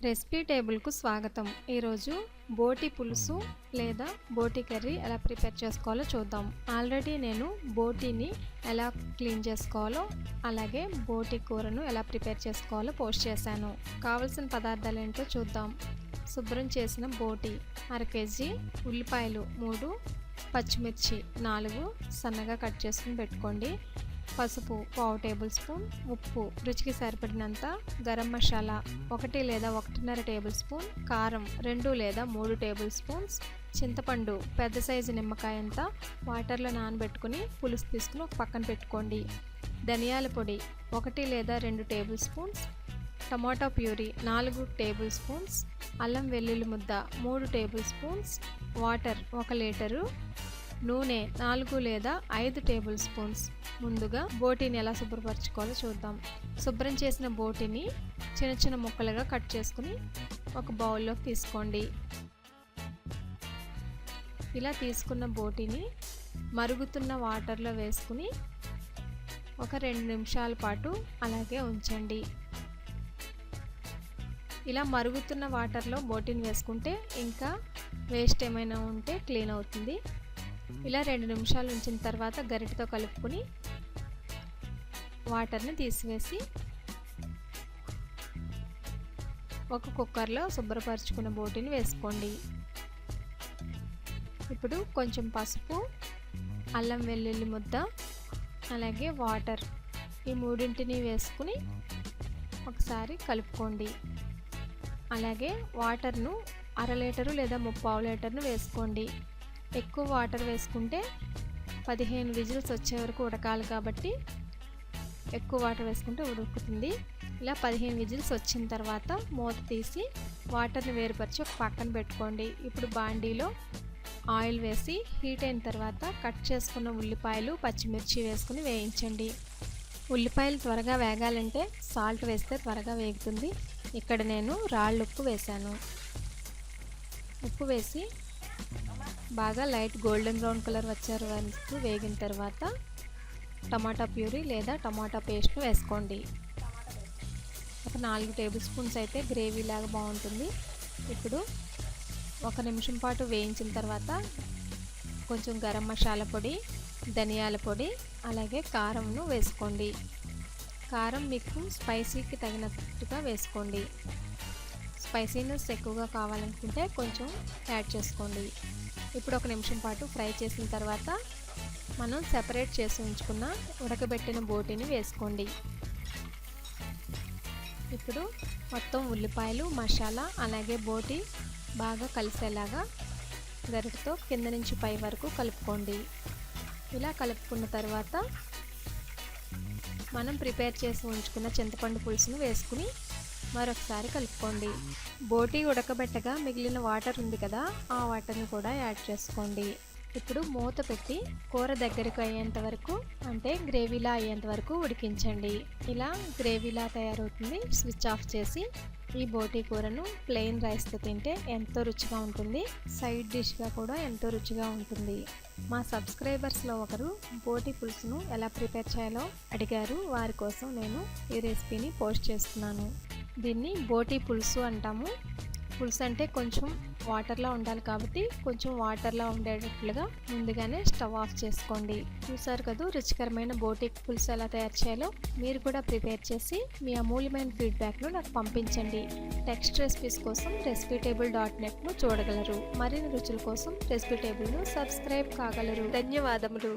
Recipe టేబుల్కు స్వాగతం. ఈరోజు బోటి పులుసు లేదా బోటి కర్రీ ఎలా ప్రిపేర్ చేసుకోవాలో చూద్దాం. ఆల్రెడీ నేను బోటీని ఎలా క్లీన్ చేసుకోవాలో అలాగే బోటి కూరను ఎలా ప్రిపేర్ చేసుకోవాలో పోస్ట్ చేశాను. కావలసిన పదార్థాలు ఏంటో చూద్దాం. శుభ్రం చేసిన బోటి 1/2 కేజీ, ఉల్లిపాయలు 3, పచ్చిమిర్చి 4 సన్నగా కట్ చేసుకుని పెట్టుకోండి. పసుపు 1/2 టేబుల్ స్పూన్, ఉప్పు రుచికి సరిపడినంత, గరం మసాలా 1 లేదా 1.5 టేబుల్ స్పూన్, కారం 2 లేదా 3 టేబుల్ స్పూన్స్, చింతపండు పెద్ద సైజు నిమ్మకాయ అంతా వాటర్లో నానబెట్టుకుని పులుసు తీసుకుని ఒక పక్కన పెట్టుకోండి. ధనియాల పొడి 1 లేదా 2 table spoons, tomato puree 4 table spoons, అల్లం వెల్లుల్లి ముద్ద 3 టేబుల్ స్పూన్స్, వాటర్ 1 లీటరు, నూనె 4 లేదా 5 టేబుల్ స్పూన్స్. ముందుగా బోటీని ఎలా శుభ్రపరచుకోవాలో చూద్దాం. శుభ్రం చేసిన బోటీని చిన్న చిన్న ముక్కలుగా కట్ చేసుకుని ఒక బౌల్లోకి తీసుకోండి. ఇలా తీసుకున్న బోటీని మరుగుతున్న వాటర్లో వేసుకుని ఒక 2 నిమిషాల పాటు అలాగే ఉంచండి. ఇలా మరుగుతున్న వాటర్లో బోటీని వేసుకుంటే ఇంకా వేస్ట్ ఏమైనా ఉంటే క్లీన్ అవుతుంది. ఇలా 2 నిమిషాలు ఉంచిన తర్వాత గరిటెతో కలుపుకొని వాటర్ని తీసివేసి ఒక కుక్కర్లో శుభ్రపరచుకున్న బోటీని వేసుకోండి. ఇప్పుడు కొంచెం పసుపు, అల్లం వెల్లుల్లి ముద్ద అలాగే వాటర్ ఈ మూడింటిని వేసుకుని ఒకసారి కలుపుకోండి. అలాగే వాటర్ను 1/2 లీటరు లేదా 3/4 లీటర్ను వేసుకోండి. ఎక్కువ వాటర్ వేసుకుంటే 15 విజిల్స్ వచ్చే వరకు ఉడకాలి కాబట్టి ఎక్కువ వాటర్ వేసుకుంటే ఉడుకుతుంది. ఇలా 15 విజిల్స్ వచ్చిన తర్వాత మూత తీసి వాటర్ని వేరుపరిచి ఒక పక్కన పెట్టుకోండి. ఇప్పుడు బాండీలో ఆయిల్ వేసి హీట్ అయిన తర్వాత కట్ చేసుకున్న ఉల్లిపాయలు, పచ్చిమిర్చి వేసుకుని వేయించండి. ఉల్లిపాయలు త్వరగా వేగాలంటే సాల్ట్ వేస్తే త్వరగా వేగుతుంది. ఇక్కడ నేను రాళ్ళ ఉప్పు వేశాను. ఉప్పు వేసి బాగా లైట్ గోల్డెన్ బ్రౌన్ కలర్ వచ్చే వరకు వేగిన తర్వాత టమాటా ప్యూరీ లేదా టమాటా పేస్ట్ను వేసుకోండి. ఒక 4 టేబుల్ స్పూన్స్ అయితే గ్రేవీ లాగా బాగుంటుంది. ఇప్పుడు 1 నిమిషం పాటు వేయించిన తర్వాత కొంచెం గరం మసాలా పొడి, ధనియాల పొడి అలాగే కారంను వేసుకోండి. కారం మీకు స్పైసీకి తగినట్టుగా వేసుకోండి. స్పైసీనెస్ ఎక్కువగా కావాలనుకుంటే కొంచెం యాడ్ చేసుకోండి. ఇప్పుడు 1 నిమిషం పాటు ఫ్రై చేసిన తర్వాత మనం సెపరేట్ చేసి ఉంచుకున్న ఉడకబెట్టిన బోటీని వేసుకోండి. ఇప్పుడు మొత్తం ఉల్లిపాయలు, మసాలా అలాగే బోటీ బాగా కలిసేలాగా గరిటెతో కింద నుంచి పై వరకు కలుపుకోండి. ఇలా కలుపుకున్న తర్వాత మనం ప్రిపేర్ చేసి ఉంచుకున్న చింతపండు పులుసును వేసుకుని మరొకసారి కలుపుకోండి. బోటీ ఉడకబెట్టగా మిగిలిన వాటర్ ఉంది కదా, ఆ వాటర్ని కూడా యాడ్ చేసుకోండి. ఇప్పుడు మూత పెట్టి కూర దగ్గరకు అయ్యేంత వరకు అంటే గ్రేవీలా అయ్యేంత వరకు ఉడికించండి. ఇలా గ్రేవీలా తయారవుతుంది. స్విచ్ ఆఫ్ చేసి ఈ బోటీ కూరను ప్లెయిన్ రైస్తో తింటే ఎంతో రుచిగా ఉంటుంది. సైడ్ డిష్గా కూడా ఎంతో రుచిగా ఉంటుంది. మా సబ్స్క్రైబర్స్లో ఒకరు బోటీ పులుసును ఎలా ప్రిపేర్ చేయాలో అడిగారు. వారి కోసం నేను ఈ రెసిపీని పోస్ట్ చేస్తున్నాను. దీన్ని బోటీ పులుసు అంటాము. పులుసు అంటే కొంచెం వాటర్లో ఉండాలి కాబట్టి కొంచెం వాటర్లో ఉండేటట్లుగా ముందుగానే స్టవ్ ఆఫ్ చేసుకోండి. చూసారు కదా రుచికరమైన బోటీ పులుసు ఎలా తయారు చేయాలో. మీరు కూడా ప్రిపేర్ చేసి మీ అమూల్యమైన ఫీడ్బ్యాక్ను నాకు పంపించండి. టెక్స్ట్ రెసిపీస్ కోసం రెసిపీటేబుల్.netను చూడగలరు. మరిన్ని రుచుల కోసం రెసిపీ టేబుల్ను సబ్స్క్రైబ్ కాగలరు. ధన్యవాదములు.